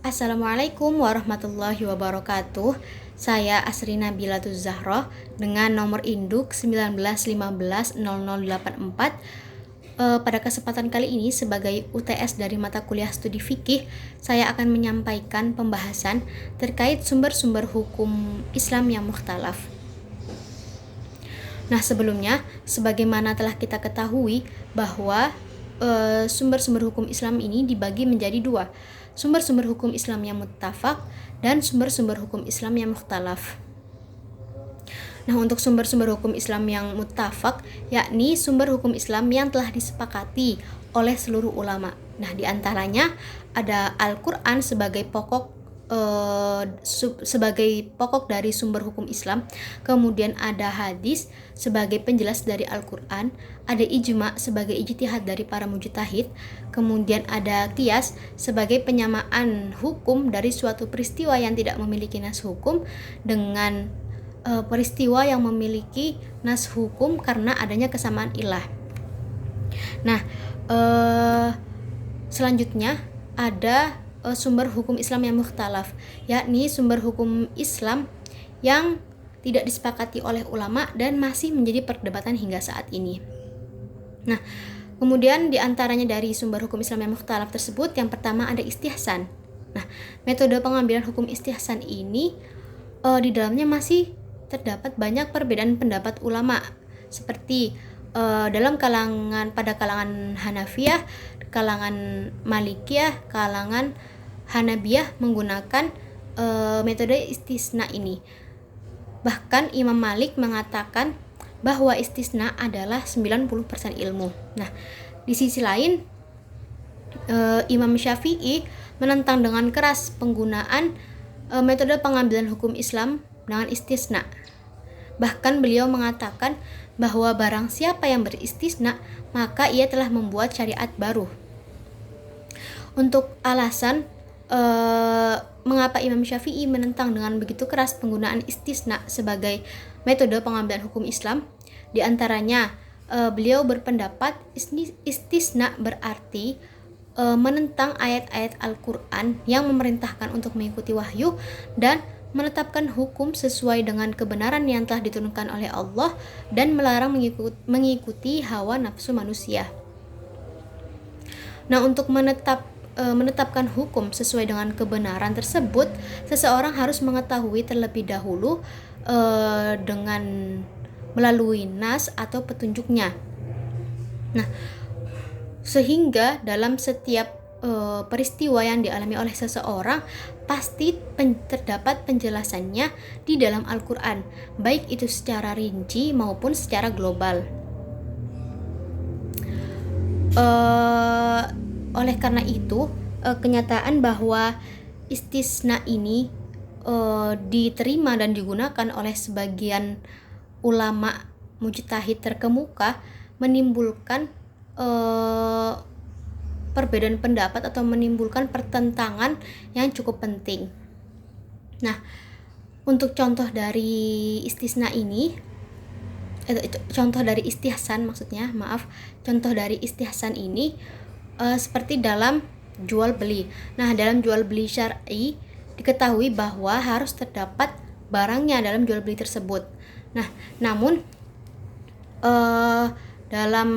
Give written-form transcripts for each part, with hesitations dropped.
Assalamualaikum warahmatullahi wabarakatuh. Saya Asri Nabilatuz Zahroh dengan nomor induk 19150084. Pada kesempatan kali ini sebagai UTS dari mata kuliah studi fikih, saya akan menyampaikan pembahasan terkait sumber-sumber hukum Islam yang mukhtalaf. Nah, sebelumnya, sebagaimana telah kita ketahui bahwa sumber-sumber hukum Islam ini dibagi menjadi dua, sumber-sumber hukum Islam yang muttafaq dan sumber-sumber hukum Islam yang mukhtalaf. Nah, untuk sumber-sumber hukum Islam yang muttafaq, yakni sumber hukum Islam yang telah disepakati oleh seluruh ulama. Nah, diantaranya ada Al-Quran sebagai pokok dari sumber hukum Islam, kemudian ada hadis sebagai penjelas dari Al-Quran, ada ijma sebagai ijtihad dari para mujtahid, kemudian ada qiyas sebagai penyamaan hukum dari suatu peristiwa yang tidak memiliki nas hukum dengan peristiwa yang memiliki nas hukum karena adanya kesamaan ilah. Nah, selanjutnya ada sumber hukum Islam yang mukhtalaf, yakni sumber hukum Islam yang tidak disepakati oleh ulama dan masih menjadi perdebatan hingga saat ini. Nah, kemudian diantaranya dari sumber hukum Islam yang mukhtalaf tersebut, yang pertama ada istihsan. Nah, metode pengambilan hukum istihsan ini di dalamnya masih terdapat banyak perbedaan pendapat ulama, seperti pada kalangan Hanafiyah, kalangan Malikiyah, kalangan Hanabiyah menggunakan metode istisna ini. Bahkan Imam Malik mengatakan bahwa istisna adalah 90% ilmu. Nah, di sisi lain Imam Syafi'i menentang dengan keras penggunaan metode pengambilan hukum Islam dengan istisna. Bahkan beliau mengatakan bahwa barang siapa yang beristisna, maka ia telah membuat syariat baru. Untuk alasan mengapa Imam Syafi'i menentang dengan begitu keras penggunaan istisna sebagai metode pengambilan hukum Islam, diantaranya beliau berpendapat istisna berarti menentang ayat-ayat Al-Quran yang memerintahkan untuk mengikuti wahyu dan menetapkan hukum sesuai dengan kebenaran yang telah diturunkan oleh Allah dan melarang mengikuti hawa nafsu manusia. Nah, untuk menetapkan hukum sesuai dengan kebenaran tersebut, seseorang harus mengetahui terlebih dahulu dengan melalui nas atau petunjuknya. Nah, sehingga dalam setiap peristiwa yang dialami oleh seseorang pasti terdapat penjelasannya di dalam Al-Quran, baik itu secara rinci maupun secara global. Oleh karena itu, kenyataan bahwa istisna ini diterima dan digunakan oleh sebagian ulama mujtahid terkemuka menimbulkan perbedaan pendapat atau menimbulkan pertentangan yang cukup penting. Nah, untuk contoh dari istisna ini, contoh dari istihsan contoh dari istihsan ini seperti dalam jual beli. Nah, dalam jual beli syar'i diketahui bahwa harus terdapat barangnya dalam jual beli tersebut. Nah, namun dalam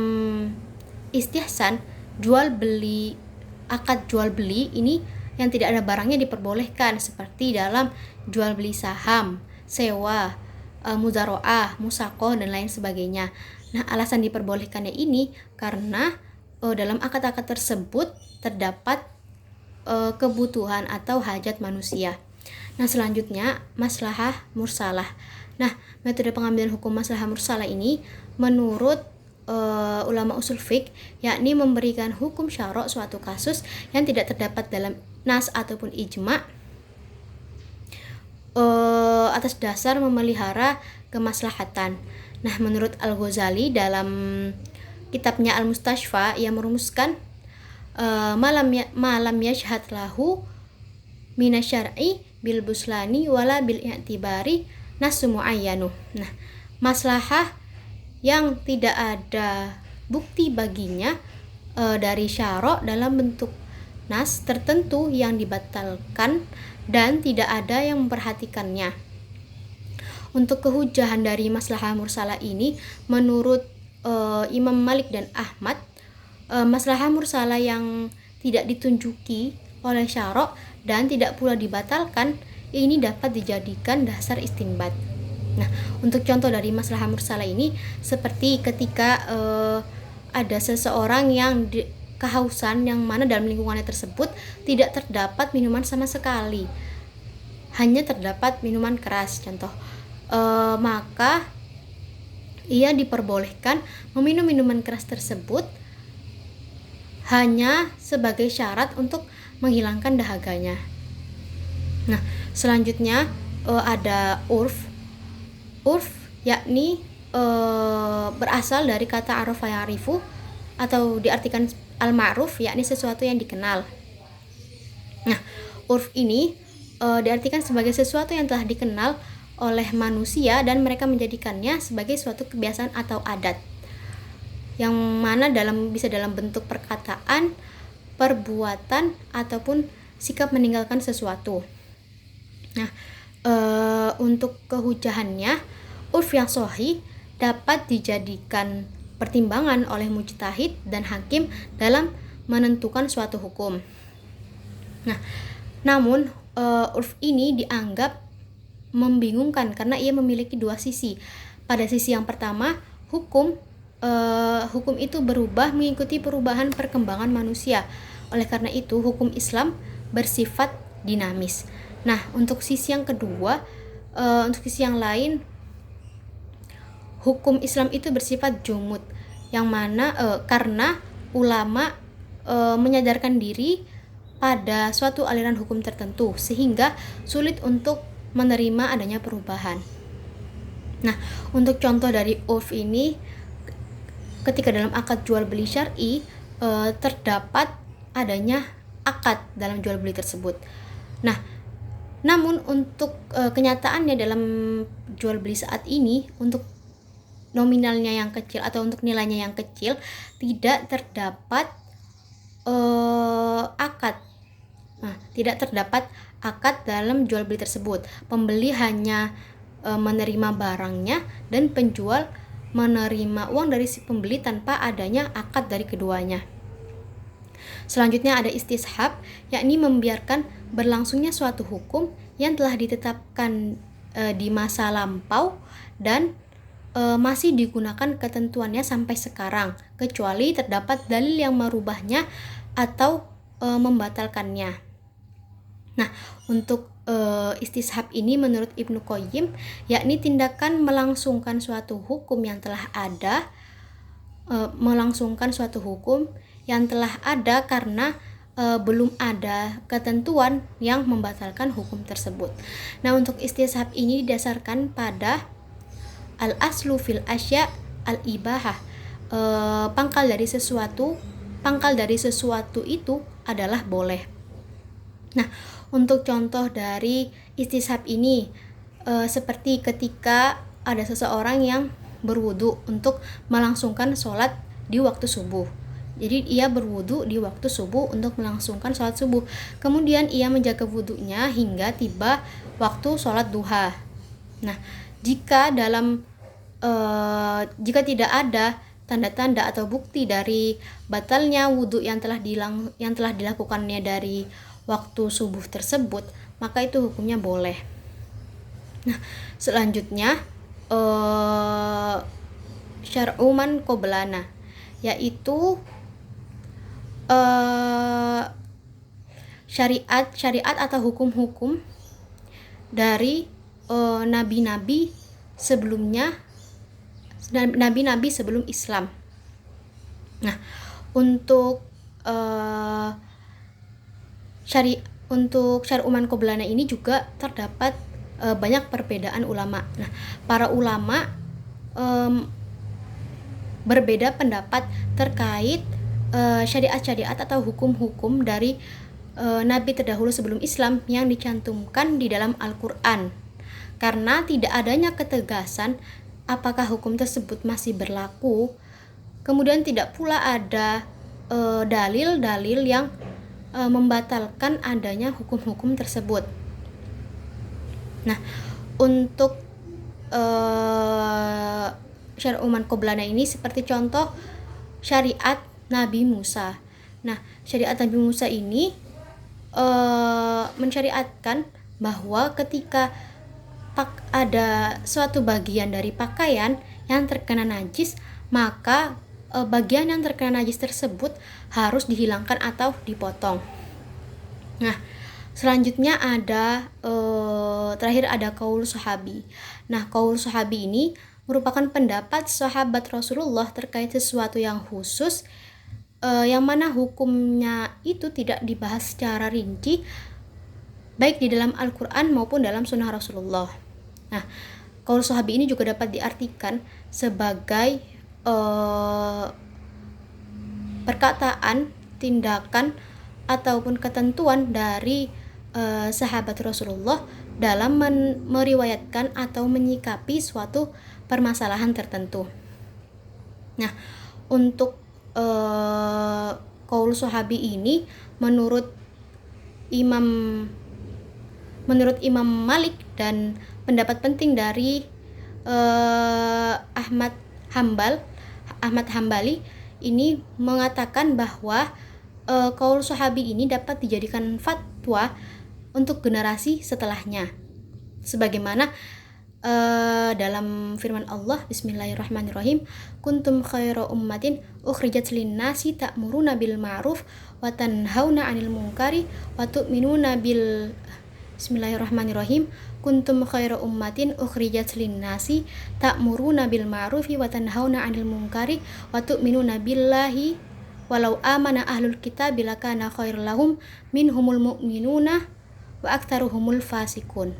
istihsan akad jual beli ini yang tidak ada barangnya diperbolehkan, seperti dalam jual beli saham, sewa, muzaroah, musaqah dan lain sebagainya. Nah, alasan diperbolehkannya ini karena dalam akad-akad tersebut terdapat kebutuhan atau hajat manusia. Nah, selanjutnya maslahah mursalah. Nah, metode pengambilan hukum maslahah mursalah ini menurut ulama usul fiqh, yakni memberikan hukum syara' suatu kasus yang tidak terdapat dalam nas ataupun ijma' atas dasar memelihara kemaslahatan. Nah, menurut Al-Ghazali dalam kitabnya Al-Mustashfa, ia merumuskan malam yashhad lahu minasyar'i bil buslani wala bil i'tibari nasu muayyanu. Nah, maslahah yang tidak ada bukti baginya dari syara' dalam bentuk nas tertentu yang dibatalkan dan tidak ada yang memperhatikannya. Untuk kehujahan dari maslahah mursalah ini, menurut Imam Malik dan Ahmad, maslahah mursalah yang tidak ditunjuki oleh syara' dan tidak pula dibatalkan, ini dapat dijadikan dasar istinbat. Nah, untuk contoh dari maslahah mursalah ini, seperti ketika ada seseorang yang kehausan, yang mana dalam lingkungannya tersebut tidak terdapat minuman sama sekali, hanya terdapat minuman keras contoh, maka ia diperbolehkan meminum minuman keras tersebut hanya sebagai syarat untuk menghilangkan dahaganya. Nah, selanjutnya ada urf yakni berasal dari kata arafa ya'rifu atau diartikan al-ma'ruf, yakni sesuatu yang dikenal. Nah, urf ini diartikan sebagai sesuatu yang telah dikenal oleh manusia dan mereka menjadikannya sebagai suatu kebiasaan atau adat, yang mana bisa dalam bentuk perkataan, perbuatan, ataupun sikap meninggalkan sesuatu. Nah, untuk kehujahannya, urf yang sahih dapat dijadikan pertimbangan oleh mujtahid dan hakim dalam menentukan suatu hukum. Nah, namun urf ini dianggap membingungkan karena ia memiliki dua sisi. Pada sisi yang pertama, hukum itu berubah mengikuti perubahan perkembangan manusia. Oleh karena itu, hukum Islam bersifat dinamis. Nah, untuk sisi yang kedua, untuk sisi yang lain, hukum Islam itu bersifat jumud, yang mana karena ulama menyadarkan diri pada suatu aliran hukum tertentu sehingga sulit untuk menerima adanya perubahan. Nah, untuk contoh dari urf ini, ketika dalam akad jual beli syar'i terdapat adanya akad dalam jual beli tersebut. Nah, namun untuk kenyataannya dalam jual beli saat ini, untuk nominalnya yang kecil atau untuk nilainya yang kecil, tidak terdapat akad. Nah, tidak terdapat akad dalam jual beli tersebut. Pembeli hanya menerima barangnya dan penjual menerima uang dari si pembeli tanpa adanya akad dari keduanya. Selanjutnya ada istishab, yakni membiarkan berlangsungnya suatu hukum yang telah ditetapkan di masa lampau dan masih digunakan ketentuannya sampai sekarang, kecuali terdapat dalil yang merubahnya atau membatalkannya. Nah, untuk istishab ini menurut Ibnu Qayyim, yakni tindakan melangsungkan suatu hukum yang telah ada, karena belum ada ketentuan yang membatalkan hukum tersebut. Nah, untuk istishab ini didasarkan pada al-aslu fil asya al-ibahah, pangkal dari sesuatu itu adalah boleh. Nah, untuk contoh dari istishab ini, seperti ketika ada seseorang yang berwudu untuk melangsungkan sholat di waktu subuh. Jadi ia berwudu di waktu subuh untuk melangsungkan sholat subuh. Kemudian ia menjaga wudunya hingga tiba waktu sholat duha. Nah, jika tidak ada tanda-tanda atau bukti dari batalnya wudu yang telah dilakukannya dari waktu subuh tersebut, maka itu hukumnya boleh. Nah, selanjutnya syar'u man qoblana, yaitu syariat atau hukum-hukum dari nabi-nabi sebelum Islam. Nah, untuk syar'u man qoblana ini juga terdapat banyak perbedaan ulama. Nah, para ulama berbeda pendapat terkait syariat-syariat atau hukum-hukum dari nabi terdahulu sebelum Islam yang dicantumkan di dalam Al-Quran, karena tidak adanya ketegasan apakah hukum tersebut masih berlaku. Kemudian tidak pula ada dalil-dalil yang membatalkan adanya hukum-hukum tersebut. Nah, untuk syariat man qoblana ini seperti contoh syariat Nabi Musa. Nah, syariat Nabi Musa ini mensyariatkan bahwa ketika ada suatu bagian dari pakaian yang terkena najis, maka bagian yang terkena najis tersebut harus dihilangkan atau dipotong. Nah, selanjutnya ada terakhir ada qaul sahabi. Nah, qaul sahabi ini merupakan pendapat sahabat Rasulullah terkait sesuatu yang khusus, yang mana hukumnya itu tidak dibahas secara rinci baik di dalam Al-Quran maupun dalam sunnah Rasulullah. Nah, qaul sahabi ini juga dapat diartikan sebagai perkataan, tindakan, ataupun ketentuan dari sahabat Rasulullah dalam meriwayatkan atau menyikapi suatu permasalahan tertentu. Nah, untuk qaul sahabi ini menurut Imam Malik dan pendapat penting dari Ahmad Hambali ini mengatakan bahwa qaul sahabi ini dapat dijadikan fatwa untuk generasi setelahnya, sebagaimana dalam firman Allah, Bismillahirrahmanirrahim, kuntum khaira ummatin ukhrijat lin-nasi ta'muruna bil ma'ruf wa tanhauna 'anil munkari wa tu'minuna bil Bismillahirrahmanirrahim, kuntum khaira ummatin ukhrijat lin-nasi ta'muruna bil ma'rufi wa tanhauna 'anil munkari wa tu'minuna billahi walau amana ahlul kitabi lakana khairul lahum minhumul mu'minuna wa aktsaruhumul fasikun.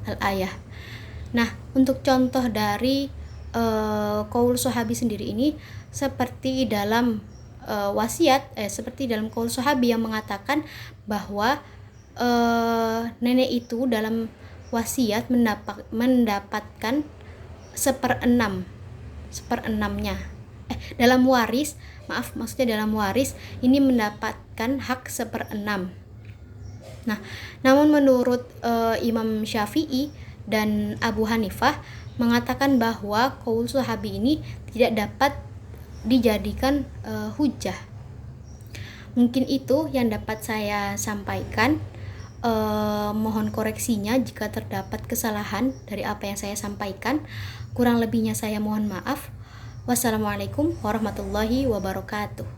Al-ayah. Nah, untuk contoh dari qaul sahabi sendiri ini seperti dalam seperti dalam qaul sahabi yang mengatakan bahwa nenek itu dalam wasiat mendapatkan seperenamnya dalam waris ini mendapatkan hak seperenam. Nah, namun menurut Imam Syafi'i dan Abu Hanifah mengatakan bahwa qaul sahabi ini tidak dapat dijadikan hujjah. Mungkin itu yang dapat saya sampaikan. Mohon koreksinya jika terdapat kesalahan dari apa yang saya sampaikan. Kurang lebihnya saya mohon maaf. Wassalamualaikum warahmatullahi wabarakatuh.